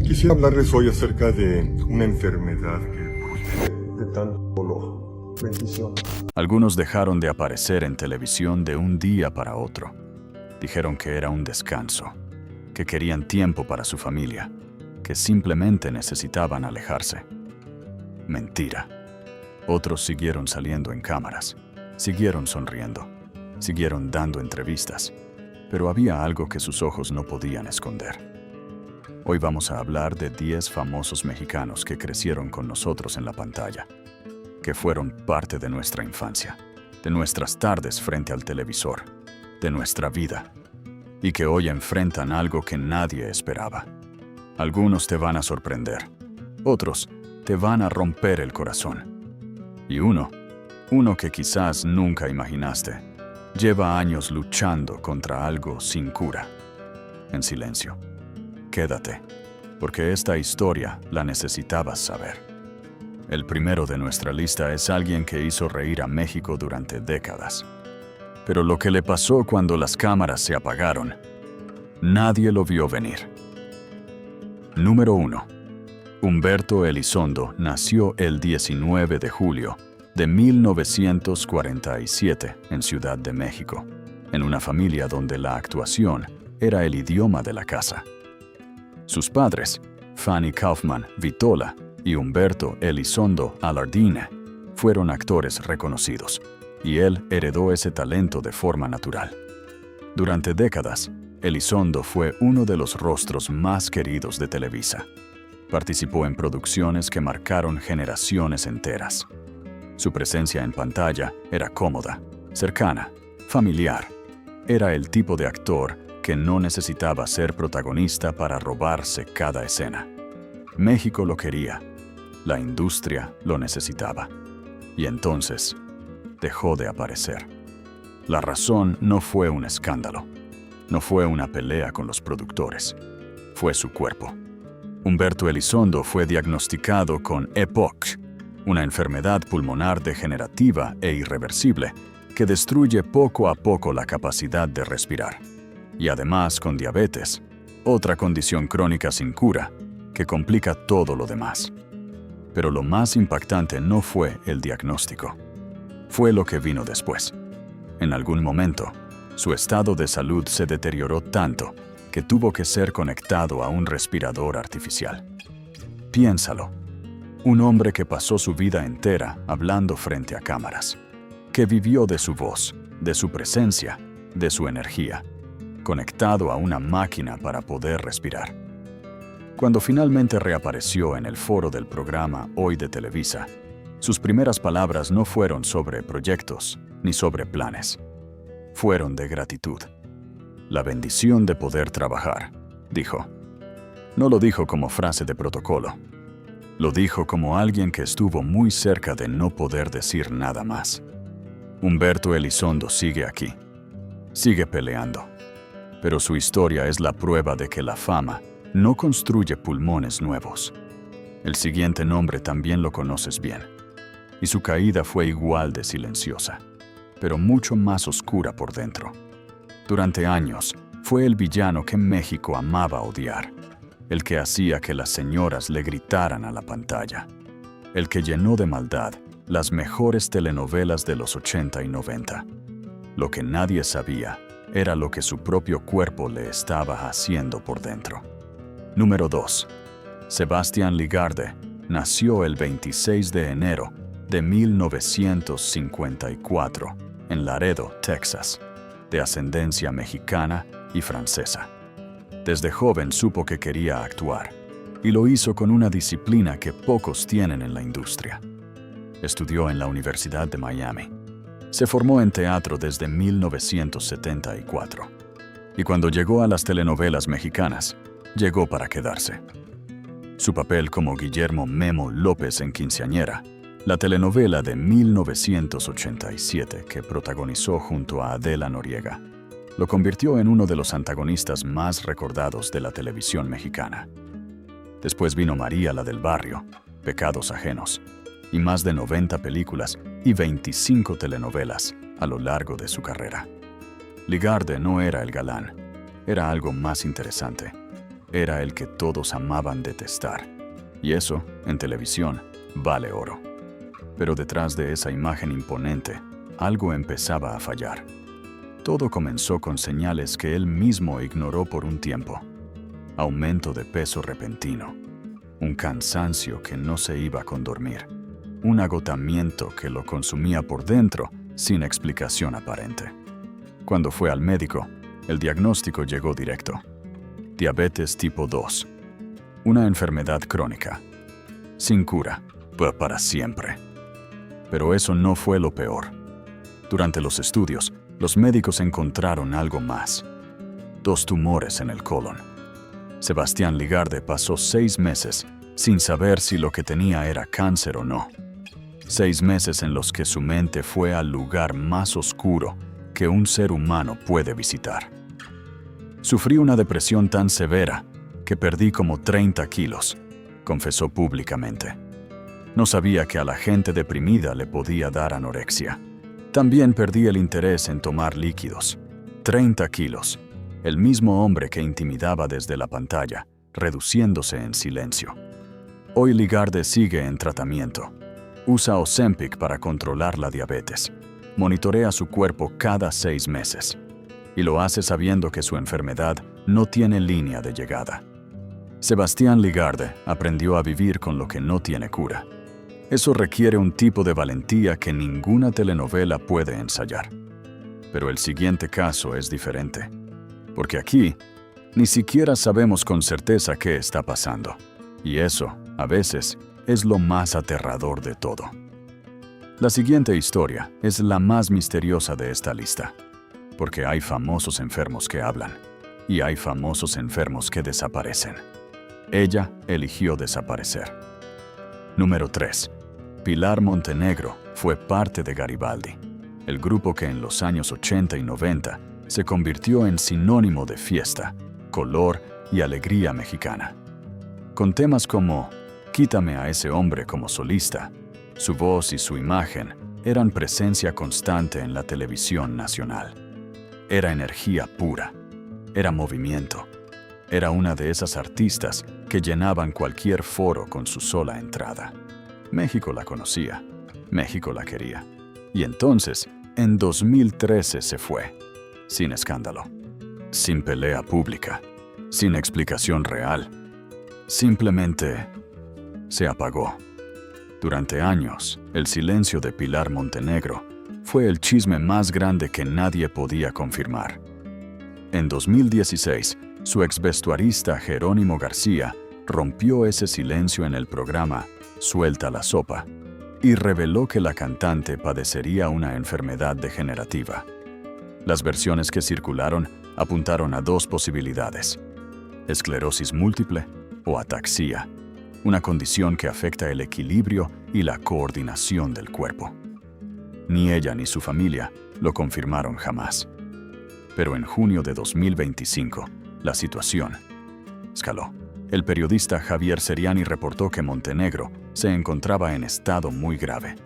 Quisiera hablarles hoy acerca de una enfermedad que de tanto dolor. Bendición. Algunos dejaron de aparecer en televisión de un día para otro. Dijeron que era un descanso, que querían tiempo para su familia, que simplemente necesitaban alejarse. Mentira. Otros siguieron saliendo en cámaras, siguieron sonriendo, siguieron dando entrevistas, pero había algo que sus ojos no podían esconder. Hoy vamos a hablar de 10 famosos mexicanos que crecieron con nosotros en la pantalla, que fueron parte de nuestra infancia, de nuestras tardes frente al televisor, de nuestra vida, y que hoy enfrentan algo que nadie esperaba. Algunos te van a sorprender, otros te van a romper el corazón. Y uno que quizás nunca imaginaste, lleva años luchando contra algo sin cura, en silencio. Quédate, porque esta historia la necesitabas saber. El primero de nuestra lista es alguien que hizo reír a México durante décadas. Pero lo que le pasó cuando las cámaras se apagaron, nadie lo vio venir. Número 1. Humberto Elizondo nació el 19 de julio de 1947 en Ciudad de México, en una familia donde la actuación era el idioma de la casa. Sus padres, Fanny Kaufman Vitola y Humberto Elizondo Alardine, fueron actores reconocidos, y él heredó ese talento de forma natural. Durante décadas, Elizondo fue uno de los rostros más queridos de Televisa. Participó en producciones que marcaron generaciones enteras. Su presencia en pantalla era cómoda, cercana, familiar. Era el tipo de actor que no necesitaba ser protagonista para robarse cada escena. México lo quería, la industria lo necesitaba. Y entonces, dejó de aparecer. La razón no fue un escándalo, no fue una pelea con los productores, fue su cuerpo. Humberto Elizondo fue diagnosticado con EPOC, una enfermedad pulmonar degenerativa e irreversible que destruye poco a poco la capacidad de respirar. Y además con diabetes, otra condición crónica sin cura que complica todo lo demás. Pero lo más impactante no fue el diagnóstico, fue lo que vino después. En algún momento, su estado de salud se deterioró tanto que tuvo que ser conectado a un respirador artificial. Piénsalo, un hombre que pasó su vida entera hablando frente a cámaras, que vivió de su voz, de su presencia, de su energía, conectado a una máquina para poder respirar. Cuando finalmente reapareció en el foro del programa Hoy de Televisa, sus primeras palabras no fueron sobre proyectos ni sobre planes. Fueron de gratitud. La bendición de poder trabajar, dijo. No lo dijo como frase de protocolo. Lo dijo como alguien que estuvo muy cerca de no poder decir nada más. Humberto Elizondo sigue aquí. Sigue peleando. Pero su historia es la prueba de que la fama no construye pulmones nuevos. El siguiente nombre también lo conoces bien. Y su caída fue igual de silenciosa, pero mucho más oscura por dentro. Durante años, fue el villano que México amaba odiar, el que hacía que las señoras le gritaran a la pantalla, el que llenó de maldad las mejores telenovelas de los 80 y 90. Lo que nadie sabía era lo que su propio cuerpo le estaba haciendo por dentro. Número 2. Sebastián Ligarde nació el 26 de enero de 1954 en Laredo, Texas, de ascendencia mexicana y francesa. Desde joven supo que quería actuar, y lo hizo con una disciplina que pocos tienen en la industria. Estudió en la Universidad de Miami. Se formó en teatro desde 1974. Y cuando llegó a las telenovelas mexicanas, llegó para quedarse. Su papel como Guillermo Memo López en Quinceañera, la telenovela de 1987 que protagonizó junto a Adela Noriega, lo convirtió en uno de los antagonistas más recordados de la televisión mexicana. Después vino María la del Barrio, Pecados Ajenos, y más de 90 películas y 25 telenovelas a lo largo de su carrera. Ligarde no era el galán, era algo más interesante. era el que todos amaban detestar. Y eso, en televisión, vale oro. Pero detrás de esa imagen imponente, algo empezaba a fallar. Todo comenzó con señales que él mismo ignoró por un tiempo. Aumento de peso repentino, un cansancio que no se iba con dormir, un agotamiento que lo consumía por dentro sin explicación aparente. Cuando fue al médico, el diagnóstico llegó directo. Diabetes tipo 2, una enfermedad crónica, sin cura, para siempre. Pero eso no fue lo peor. Durante los estudios, los médicos encontraron algo más. 2 tumores en el colon. Sebastián Ligarde pasó 6 meses sin saber si lo que tenía era cáncer o no. 6 meses en los que su mente fue al lugar más oscuro que un ser humano puede visitar. Sufrí una depresión tan severa que perdí como 30 kilos, confesó públicamente. No sabía que a la gente deprimida le podía dar anorexia. También perdí el interés en tomar líquidos. 30 kilos. El mismo hombre que intimidaba desde la pantalla, reduciéndose en silencio. Hoy Ligarde sigue en tratamiento. Usa Ozempic para controlar la diabetes. Monitorea su cuerpo cada 6 meses. Y lo hace sabiendo que su enfermedad no tiene línea de llegada. Sebastián Ligarde aprendió a vivir con lo que no tiene cura. Eso requiere un tipo de valentía que ninguna telenovela puede ensayar. Pero el siguiente caso es diferente. Porque aquí, ni siquiera sabemos con certeza qué está pasando. Y eso, a veces, es lo más aterrador de todo. La siguiente historia es la más misteriosa de esta lista. Porque hay famosos enfermos que hablan. Y hay famosos enfermos que desaparecen. Ella eligió desaparecer. Número 3. Pilar Montenegro fue parte de Garibaldi, el grupo que en los años 80 y 90 se convirtió en sinónimo de fiesta, color y alegría mexicana. Con temas como Quítame a ese hombre como solista, su voz y su imagen eran presencia constante en la televisión nacional. Era energía pura, era movimiento, era una de esas artistas que llenaban cualquier foro con su sola entrada. México la conocía, México la quería. Y entonces, en 2013 se fue, sin escándalo, sin pelea pública, sin explicación real. Simplemente se apagó. Durante años, el silencio de Pilar Montenegro fue el chisme más grande que nadie podía confirmar. En 2016, su exvestuarista Jerónimo García rompió ese silencio en el programa Suelta la Sopa y reveló que la cantante padecería una enfermedad degenerativa. Las versiones que circularon apuntaron a 2 posibilidades: esclerosis múltiple o ataxia, una condición que afecta el equilibrio y la coordinación del cuerpo. Ni ella ni su familia lo confirmaron jamás. Pero en junio de 2025, la situación escaló. El periodista Javier Seriani reportó que Montenegro se encontraba en estado muy grave,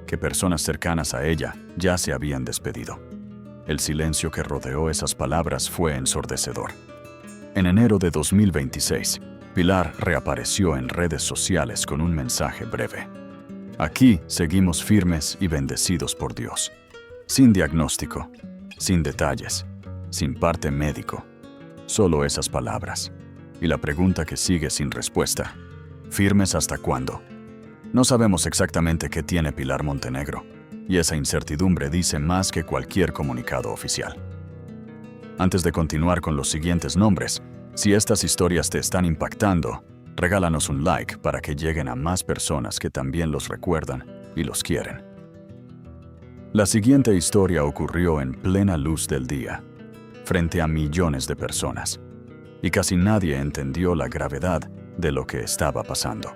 que personas cercanas a ella ya se habían despedido. El silencio que rodeó esas palabras fue ensordecedor. En enero de 2026, Pilar reapareció en redes sociales con un mensaje breve. Aquí seguimos firmes y bendecidos por Dios. Sin diagnóstico, sin detalles, sin parte médico. Solo esas palabras. Y la pregunta que sigue sin respuesta: ¿firmes hasta cuándo? No sabemos exactamente qué tiene Pilar Montenegro, y esa incertidumbre dice más que cualquier comunicado oficial. Antes de continuar con los siguientes nombres, si estas historias te están impactando, regálanos un like para que lleguen a más personas que también los recuerdan y los quieren. La siguiente historia ocurrió en plena luz del día, frente a millones de personas, y casi nadie entendió la gravedad de lo que estaba pasando.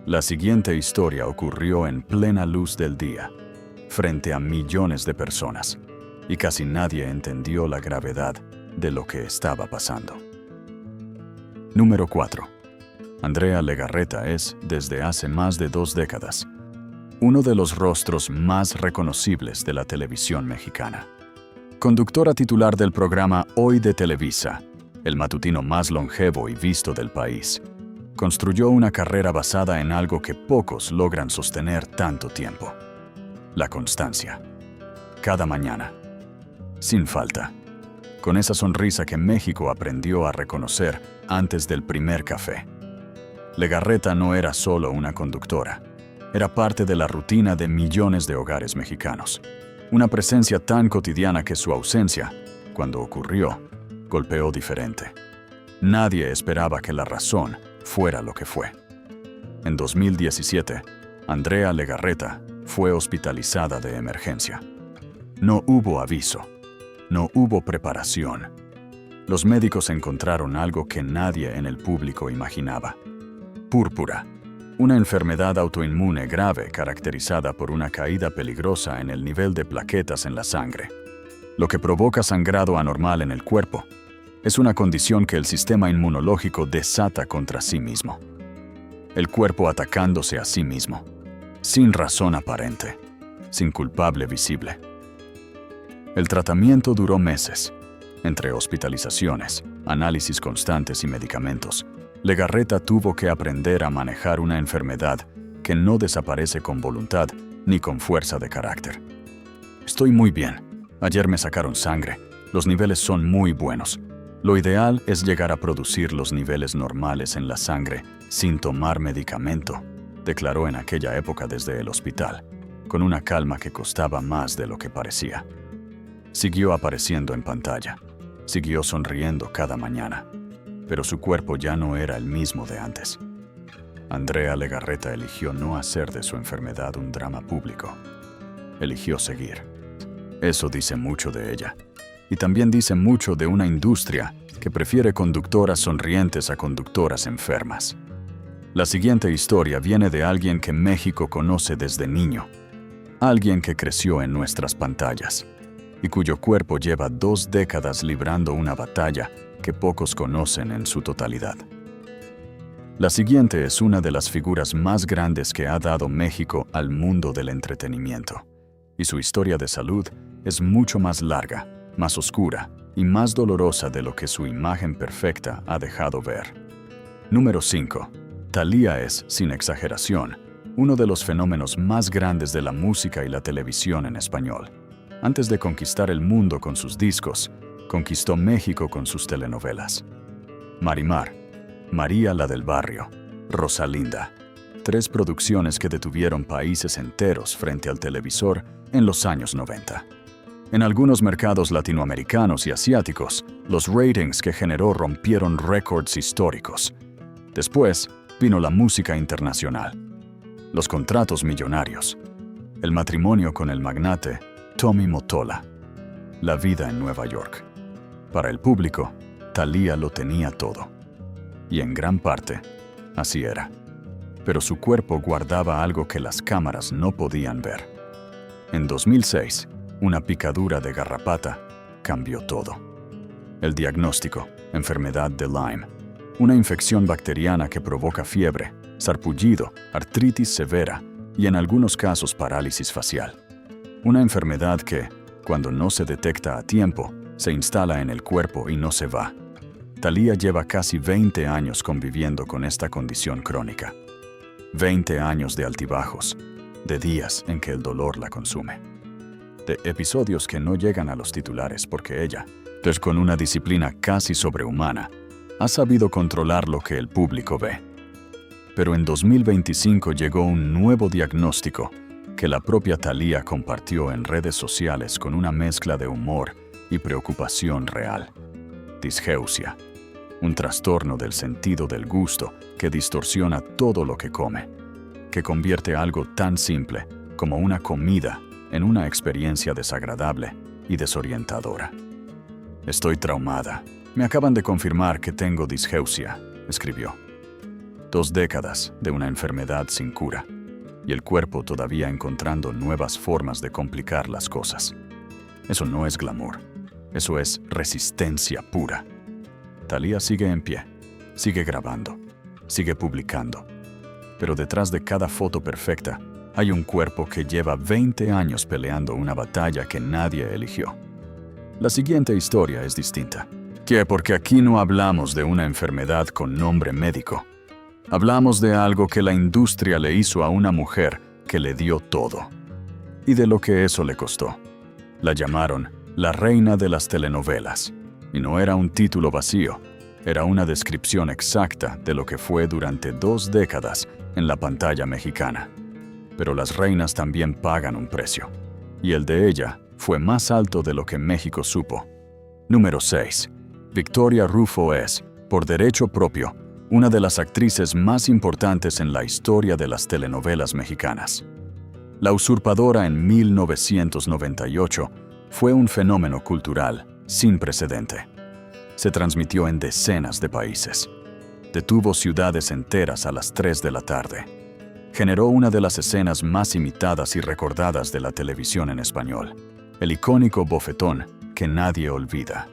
La siguiente historia ocurrió en plena luz del día, frente a millones de personas, y casi nadie entendió la gravedad de lo que estaba pasando. Número 4. Andrea Legarreta es, desde hace más de 2 décadas, uno de los rostros más reconocibles de la televisión mexicana. Conductora titular del programa Hoy de Televisa, el matutino más longevo y visto del país, construyó una carrera basada en algo que pocos logran sostener tanto tiempo: la constancia. Cada mañana, sin falta, con esa sonrisa que México aprendió a reconocer antes del primer café. Legarreta no era solo una conductora, era parte de la rutina de millones de hogares mexicanos. Una presencia tan cotidiana que su ausencia, cuando ocurrió, golpeó diferente. Nadie esperaba que la razón fuera lo que fue. En 2017, Andrea Legarreta fue hospitalizada de emergencia. No hubo aviso, no hubo preparación. Los médicos encontraron algo que nadie en el público imaginaba: púrpura, una enfermedad autoinmune grave caracterizada por una caída peligrosa en el nivel de plaquetas en la sangre, lo que provoca sangrado anormal en el cuerpo. Es una condición que el sistema inmunológico desata contra sí mismo. El cuerpo atacándose a sí mismo, sin razón aparente, sin culpable visible. El tratamiento duró meses. Entre hospitalizaciones, análisis constantes y medicamentos, Legarreta tuvo que aprender a manejar una enfermedad que no desaparece con voluntad ni con fuerza de carácter. Estoy muy bien. Ayer me sacaron sangre. Los niveles son muy buenos. Lo ideal es llegar a producir los niveles normales en la sangre sin tomar medicamento, declaró en aquella época desde el hospital, con una calma que costaba más de lo que parecía. Siguió apareciendo en pantalla, siguió sonriendo cada mañana, pero su cuerpo ya no era el mismo de antes. Andrea Legarreta eligió no hacer de su enfermedad un drama público. Eligió seguir. Eso dice mucho de ella. Y también dice mucho de una industria que prefiere conductoras sonrientes a conductoras enfermas. La siguiente historia viene de alguien que México conoce desde niño. Alguien que creció en nuestras pantallas y cuyo cuerpo lleva 2 décadas librando una batalla que pocos conocen en su totalidad. La siguiente es una de las figuras más grandes que ha dado México al mundo del entretenimiento, y su historia de salud es mucho más larga, más oscura y más dolorosa de lo que su imagen perfecta ha dejado ver. Número 5. Thalía es, sin exageración, uno de los fenómenos más grandes de la música y la televisión en español. Antes de conquistar el mundo con sus discos, conquistó México con sus telenovelas. Marimar, María la del Barrio, Rosalinda. 3 producciones que detuvieron países enteros frente al televisor en los años 90. En algunos mercados latinoamericanos y asiáticos, los ratings que generó rompieron récords históricos. Después vino la música internacional, los contratos millonarios, el matrimonio con el magnate Tommy Mottola, la vida en Nueva York. Para el público, Thalía lo tenía todo. Y en gran parte, así era. Pero su cuerpo guardaba algo que las cámaras no podían ver. En 2006, una picadura de garrapata cambió todo. El diagnóstico: enfermedad de Lyme, una infección bacteriana que provoca fiebre, sarpullido, artritis severa y en algunos casos parálisis facial. Una enfermedad que, cuando no se detecta a tiempo, se instala en el cuerpo y no se va. Thalía lleva casi 20 años conviviendo con esta condición crónica. 20 años de altibajos, de días en que el dolor la consume. De episodios que no llegan a los titulares porque ella, pues con una disciplina casi sobrehumana, ha sabido controlar lo que el público ve. Pero en 2025 llegó un nuevo diagnóstico que la propia Thalía compartió en redes sociales con una mezcla de humor y preocupación real. Disgeusia, un trastorno del sentido del gusto que distorsiona todo lo que come, que convierte algo tan simple como una comida en una experiencia desagradable y desorientadora. Estoy traumada. Me acaban de confirmar que tengo disgeusia, escribió. 2 décadas de una enfermedad sin cura, y el cuerpo todavía encontrando nuevas formas de complicar las cosas. Eso no es glamour, eso es resistencia pura. Thalía sigue en pie, sigue grabando, sigue publicando, pero detrás de cada foto perfecta hay un cuerpo que lleva 20 años peleando una batalla que nadie eligió. La siguiente historia es distinta. ¿Qué? Porque aquí no hablamos de una enfermedad con nombre médico. Hablamos de algo que la industria le hizo a una mujer que le dio todo. Y de lo que eso le costó. La llamaron la reina de las telenovelas. Y no era un título vacío, era una descripción exacta de lo que fue durante 2 décadas en la pantalla mexicana. Pero las reinas también pagan un precio. Y el de ella fue más alto de lo que México supo. Número 6. Victoria Rufo es, por derecho propio, una de las actrices más importantes en la historia de las telenovelas mexicanas. La Usurpadora en 1998 fue un fenómeno cultural sin precedente. Se transmitió en decenas de países. Detuvo ciudades enteras a las 3 de la tarde. Generó una de las escenas más imitadas y recordadas de la televisión en español, el icónico bofetón que nadie olvida.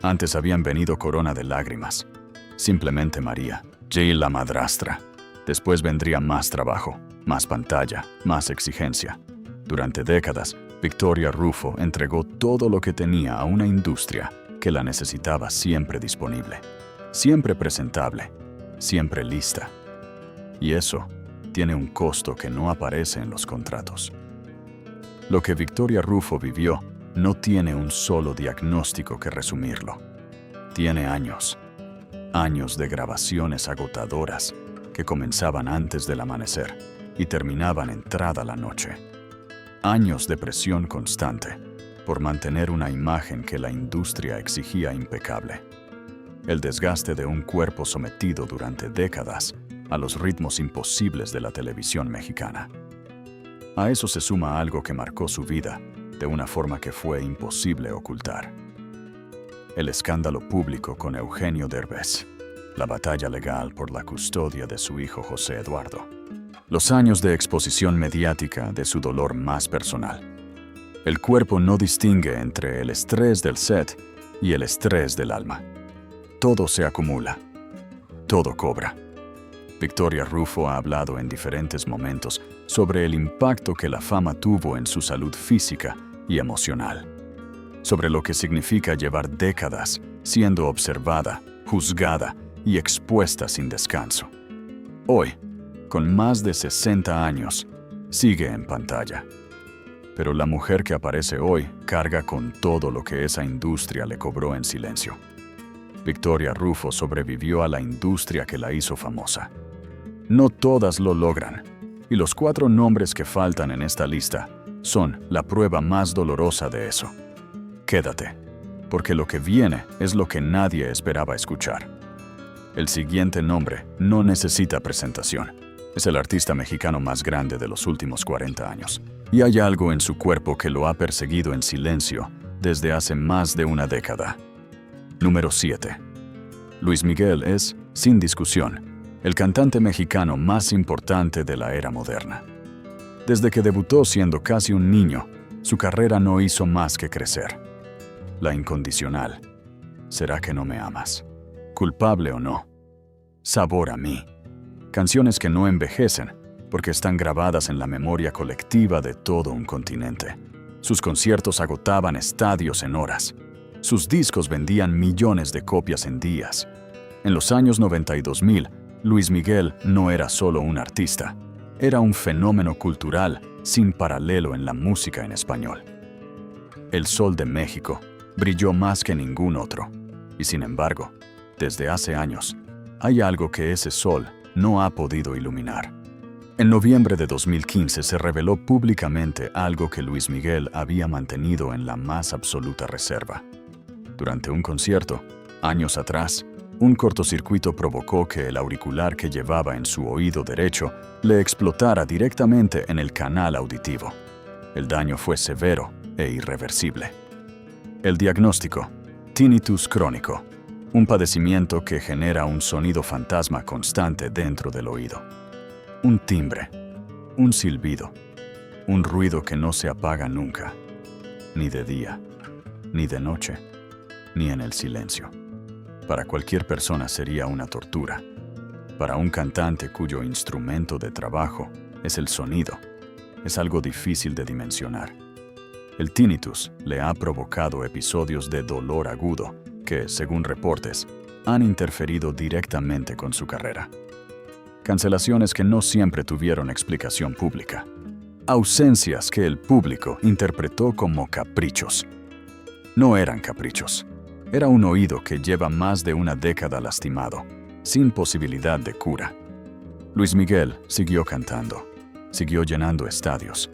Antes habían venido Corona de Lágrimas, Simplemente María, Jill la Madrastra. Después vendría más trabajo, más pantalla, más exigencia. Durante décadas, Victoria Rufo entregó todo lo que tenía a una industria que la necesitaba siempre disponible, siempre presentable, siempre lista. Y eso tiene un costo que no aparece en los contratos. Lo que Victoria Rufo vivió no tiene un solo diagnóstico que resumirlo. Tiene años de grabaciones agotadoras que comenzaban antes del amanecer y terminaban entrada la noche. Años de presión constante por mantener una imagen que la industria exigía impecable. El desgaste de un cuerpo sometido durante décadas a los ritmos imposibles de la televisión mexicana. A eso se suma algo que marcó su vida de una forma que fue imposible ocultar. El escándalo público con Eugenio Derbez, la batalla legal por la custodia de su hijo José Eduardo, los años de exposición mediática de su dolor más personal. El cuerpo no distingue entre el estrés del set y el estrés del alma. Todo se acumula, todo cobra. Victoria Rufo ha hablado en diferentes momentos sobre el impacto que la fama tuvo en su salud física y emocional, sobre lo que significa llevar décadas siendo observada, juzgada y expuesta sin descanso. Hoy, con más de 60 años, sigue en pantalla. Pero la mujer que aparece hoy carga con todo lo que esa industria le cobró en silencio. Victoria Rufo sobrevivió a la industria que la hizo famosa. No todas lo logran, y los 4 nombres que faltan en esta lista son la prueba más dolorosa de eso. Quédate, porque lo que viene es lo que nadie esperaba escuchar. El siguiente nombre no necesita presentación. Es el artista mexicano más grande de los últimos 40 años. Y hay algo en su cuerpo que lo ha perseguido en silencio desde hace más de una década. Número 7. Luis Miguel es, sin discusión, el cantante mexicano más importante de la era moderna. Desde que debutó siendo casi un niño, su carrera no hizo más que crecer. La incondicional. ¿Será que no me amas? Culpable o no. Sabor a mí. Canciones que no envejecen porque están grabadas en la memoria colectiva de todo un continente. Sus conciertos agotaban estadios en horas. Sus discos vendían millones de copias en días. En los años 90 y 2000, Luis Miguel no era solo un artista, era un fenómeno cultural sin paralelo en la música en español. El Sol de México brilló más que ningún otro, y sin embargo, desde hace años, hay algo que ese sol no ha podido iluminar. En noviembre de 2015 se reveló públicamente algo que Luis Miguel había mantenido en la más absoluta reserva. Durante un concierto, años atrás, un cortocircuito provocó que el auricular que llevaba en su oído derecho le explotara directamente en el canal auditivo. El daño fue severo e irreversible. El diagnóstico: tinnitus crónico, un padecimiento que genera un sonido fantasma constante dentro del oído. Un timbre, un silbido, un ruido que no se apaga nunca, ni de día, ni de noche, ni en el silencio. Para cualquier persona sería una tortura. Para un cantante cuyo instrumento de trabajo es el sonido, es algo difícil de dimensionar. El tinnitus le ha provocado episodios de dolor agudo que, según reportes, han interferido directamente con su carrera. Cancelaciones que no siempre tuvieron explicación pública. Ausencias que el público interpretó como caprichos. No eran caprichos. Era un oído que lleva más de una década lastimado, sin posibilidad de cura. Luis Miguel siguió cantando, siguió llenando estadios,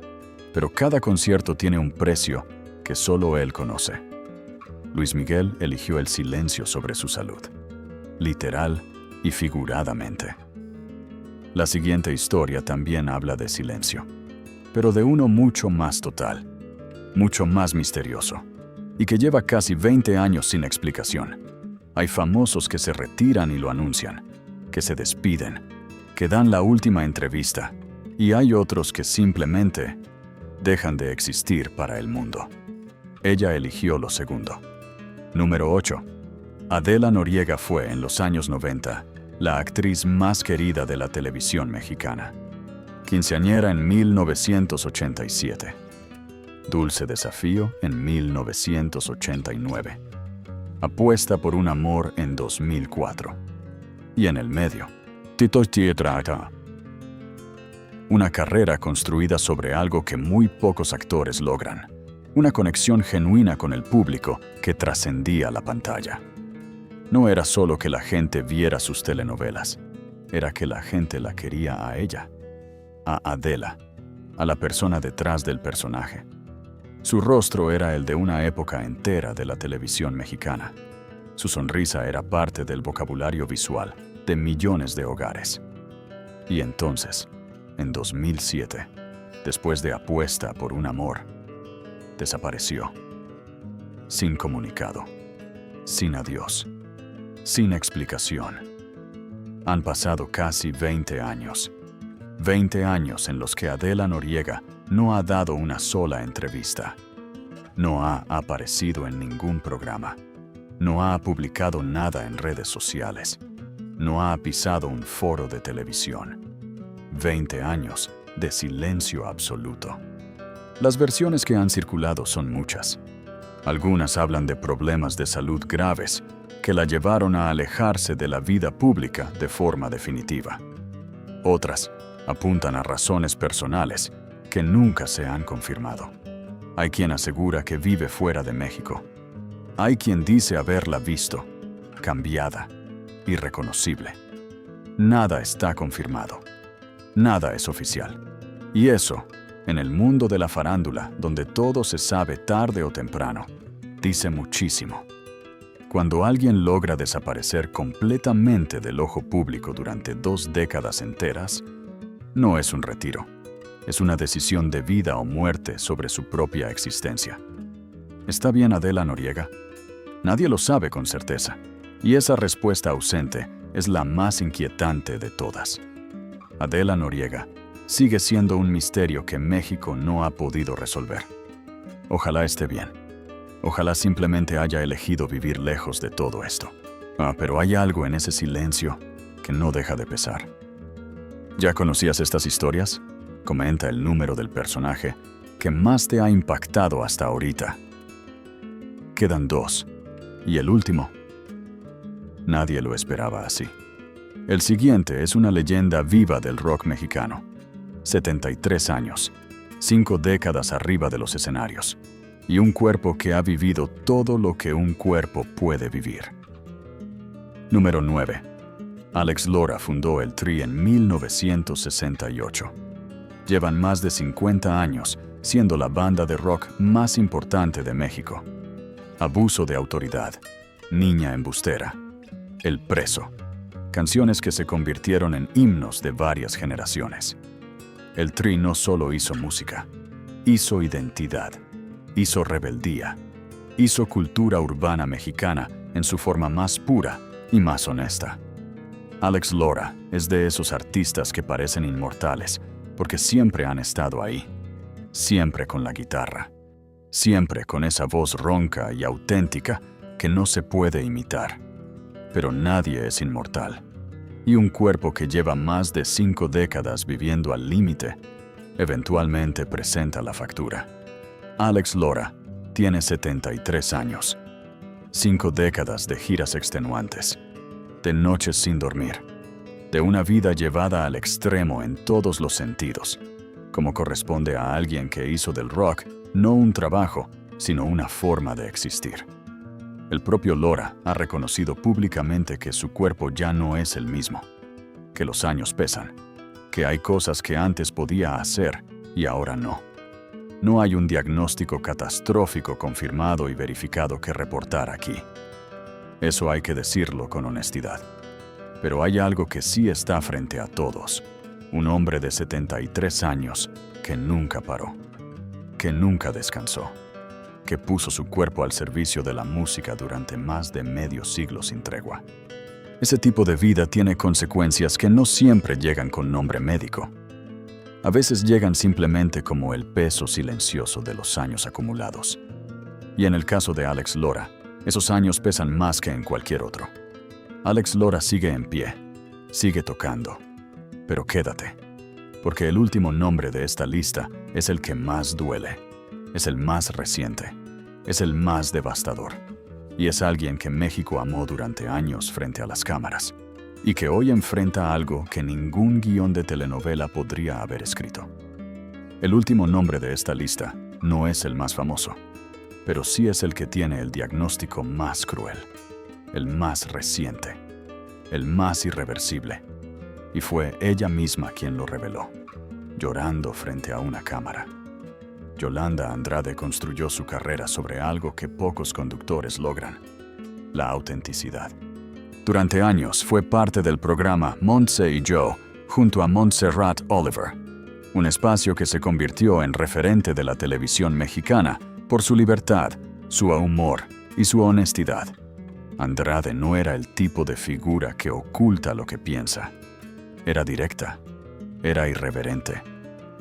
pero cada concierto tiene un precio que solo él conoce. Luis Miguel eligió el silencio sobre su salud, literal y figuradamente. La siguiente historia también habla de silencio, pero de uno mucho más total, mucho más misterioso, y que lleva casi 20 años sin explicación. Hay famosos que se retiran y lo anuncian, que se despiden, que dan la última entrevista, y hay otros que simplemente dejan de existir para el mundo. Ella eligió lo segundo. Número 8. Adela Noriega fue, en los años 90, la actriz más querida de la televisión mexicana. Quinceañera en 1987. Dulce Desafío en 1989. Apuesta por un amor en 2004. Y en el medio, Tito Tietrata. Una carrera construida sobre algo que muy pocos actores logran. Una conexión genuina con el público que trascendía la pantalla. No era solo que la gente viera sus telenovelas, era que la gente la quería a ella, a Adela, a la persona detrás del personaje. Su rostro era el de una época entera de la televisión mexicana. Su sonrisa era parte del vocabulario visual de millones de hogares. Y entonces, en 2007, después de Apuesta por un amor, desapareció. Sin comunicado, sin adiós, sin explicación. Han pasado casi 20 años. 20 años en los que Adela Noriega no ha dado una sola entrevista. No ha aparecido en ningún programa. No ha publicado nada en redes sociales. No ha pisado un foro de televisión. 20 años de silencio absoluto. Las versiones que han circulado son muchas. Algunas hablan de problemas de salud graves que la llevaron a alejarse de la vida pública de forma definitiva. Otras apuntan a razones personales que nunca se han confirmado. Hay quien asegura que vive fuera de México. Hay quien dice haberla visto, cambiada, irreconocible. Nada está confirmado. Nada es oficial. Y eso, en el mundo de la farándula, donde todo se sabe tarde o temprano, dice muchísimo. Cuando alguien logra desaparecer completamente del ojo público durante 2 décadas enteras, no es un retiro. Es una decisión de vida o muerte sobre su propia existencia. ¿Está bien Adela Noriega? Nadie lo sabe con certeza. Y esa respuesta ausente es la más inquietante de todas. Adela Noriega sigue siendo un misterio que México no ha podido resolver. Ojalá esté bien. Ojalá simplemente haya elegido vivir lejos de todo esto. Pero hay algo en ese silencio que no deja de pesar. ¿Ya conocías estas historias? Comenta el número del personaje que más te ha impactado hasta ahorita. Quedan 2. Y el último. Nadie lo esperaba así. El siguiente es una leyenda viva del rock mexicano. 73 años, 5 décadas arriba de los escenarios, y un cuerpo que ha vivido todo lo que un cuerpo puede vivir. Número 9. Alex Lora fundó el Tri en 1968. Llevan más de 50 años siendo la banda de rock más importante de México. Abuso de autoridad, Niña embustera, El preso. Canciones que se convirtieron en himnos de varias generaciones. El Tri no solo hizo música, hizo identidad, hizo rebeldía, hizo cultura urbana mexicana en su forma más pura y más honesta. Alex Lora es de esos artistas que parecen inmortales porque siempre han estado ahí, siempre con la guitarra, siempre con esa voz ronca y auténtica que no se puede imitar. Pero nadie es inmortal. Y un cuerpo que lleva más de 5 décadas viviendo al límite, eventualmente presenta la factura. Alex Lora tiene 73 años. 5 décadas de giras extenuantes, de noches sin dormir, de una vida llevada al extremo en todos los sentidos, como corresponde a alguien que hizo del rock no un trabajo, sino una forma de existir. El propio Lora ha reconocido públicamente que su cuerpo ya no es el mismo, que los años pesan, que hay cosas que antes podía hacer y ahora no. No hay un diagnóstico catastrófico confirmado y verificado que reportar aquí. Eso hay que decirlo con honestidad. Pero hay algo que sí está frente a todos. Un hombre de 73 años que nunca paró, que nunca descansó, que puso su cuerpo al servicio de la música durante más de medio siglo sin tregua. Ese tipo de vida tiene consecuencias que no siempre llegan con nombre médico. A veces llegan simplemente como el peso silencioso de los años acumulados. Y en el caso de Alex Lora, esos años pesan más que en cualquier otro. Alex Lora sigue en pie, sigue tocando. Pero quédate, porque el último nombre de esta lista es el que más duele, es el más reciente, es el más devastador. Y es alguien que México amó durante años frente a las cámaras, y que hoy enfrenta algo que ningún guión de telenovela podría haber escrito. El último nombre de esta lista no es el más famoso, pero sí es el que tiene el diagnóstico más cruel, el más reciente, el más irreversible. Y fue ella misma quien lo reveló, llorando frente a una cámara. Yolanda Andrade construyó su carrera sobre algo que pocos conductores logran: la autenticidad. Durante años fue parte del programa Montse y Joe, junto a Montserrat Oliver, un espacio que se convirtió en referente de la televisión mexicana por su libertad, su humor y su honestidad. Andrade no era el tipo de figura que oculta lo que piensa. Era directa, era irreverente,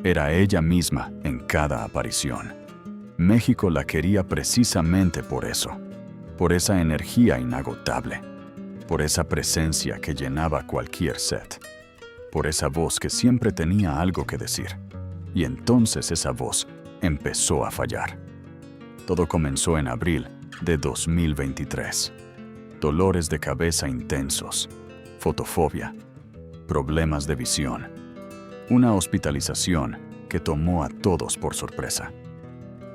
era ella misma en cada aparición. México la quería precisamente por eso, por esa energía inagotable, por esa presencia que llenaba cualquier set, por esa voz que siempre tenía algo que decir. Y entonces esa voz empezó a fallar. Todo comenzó en abril de 2023. Dolores de cabeza intensos, fotofobia, problemas de visión, una hospitalización que tomó a todos por sorpresa.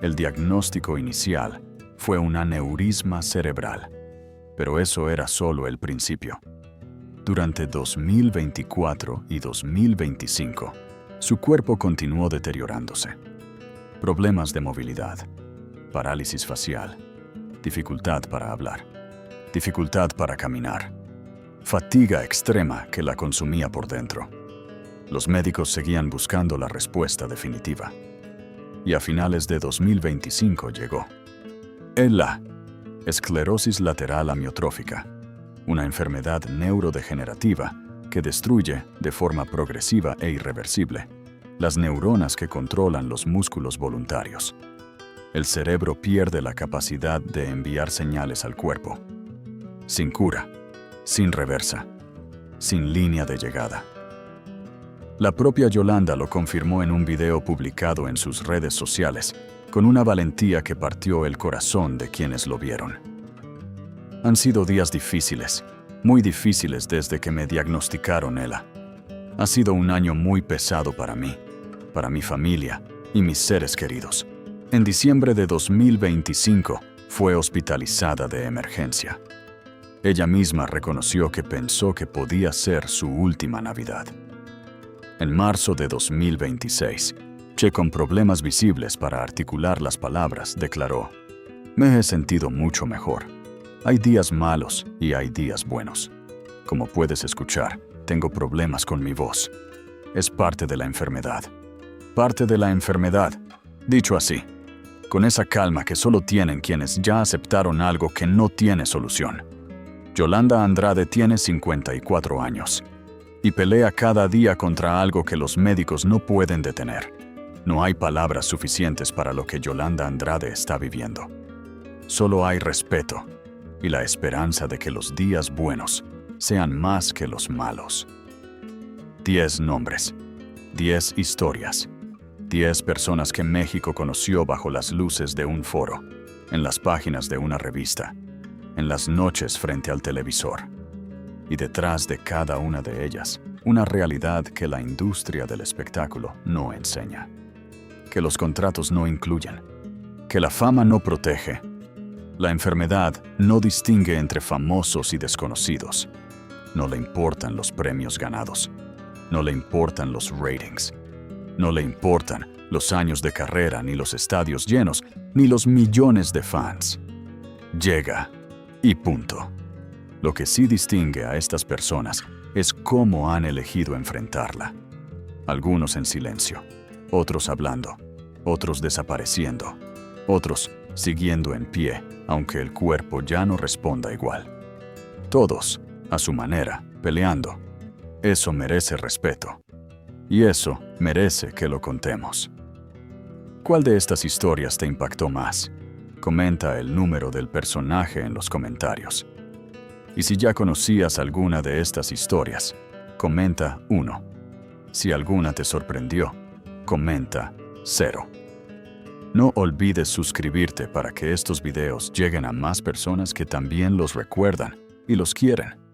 El diagnóstico inicial fue un aneurisma cerebral, pero eso era solo el principio. Durante 2024 y 2025, su cuerpo continuó deteriorándose. Problemas de movilidad, parálisis facial, dificultad para hablar, dificultad para caminar, fatiga extrema que la consumía por dentro. Los médicos seguían buscando la respuesta definitiva. Y a finales de 2025 llegó. La esclerosis lateral amiotrófica, una enfermedad neurodegenerativa que destruye de forma progresiva e irreversible las neuronas que controlan los músculos voluntarios. El cerebro pierde la capacidad de enviar señales al cuerpo. Sin cura, sin reversa, sin línea de llegada. La propia Yolanda lo confirmó en un video publicado en sus redes sociales, con una valentía que partió el corazón de quienes lo vieron. Han sido días difíciles, muy difíciles desde que me diagnosticaron ELA. Ha sido un año muy pesado para mí, para mi familia y mis seres queridos. En diciembre de 2025 fue hospitalizada de emergencia. Ella misma reconoció que pensó que podía ser su última Navidad. En marzo de 2026, Che, con problemas visibles para articular las palabras, declaró: "Me he sentido mucho mejor. Hay días malos y hay días buenos. Como puedes escuchar, tengo problemas con mi voz. Es parte de la enfermedad. Parte de la enfermedad", dicho así, con esa calma que solo tienen quienes ya aceptaron algo que no tiene solución. Yolanda Andrade tiene 54 años y pelea cada día contra algo que los médicos no pueden detener. No hay palabras suficientes para lo que Yolanda Andrade está viviendo. Solo hay respeto y la esperanza de que los días buenos sean más que los malos. 10 nombres, 10 historias, 10 personas que México conoció bajo las luces de un foro, en las páginas de una revista. en las noches frente al televisor. Y detrás de cada una de ellas, una realidad que la industria del espectáculo no enseña. Que los contratos no incluyen. Que la fama no protege. La enfermedad no distingue entre famosos y desconocidos. No le importan los premios ganados. No le importan los ratings. No le importan los años de carrera, ni los estadios llenos, ni los millones de fans. Llega y punto. Lo que sí distingue a estas personas es cómo han elegido enfrentarla. Algunos en silencio, otros hablando, otros desapareciendo, otros siguiendo en pie, aunque el cuerpo ya no responda igual. Todos, a su manera, peleando. Eso merece respeto. Y eso merece que lo contemos. ¿Cuál de estas historias te impactó más? Comenta el número del personaje en los comentarios. Y si ya conocías alguna de estas historias, comenta 1. Si alguna te sorprendió, comenta 0. No olvides suscribirte para que estos videos lleguen a más personas que también los recuerdan y los quieren.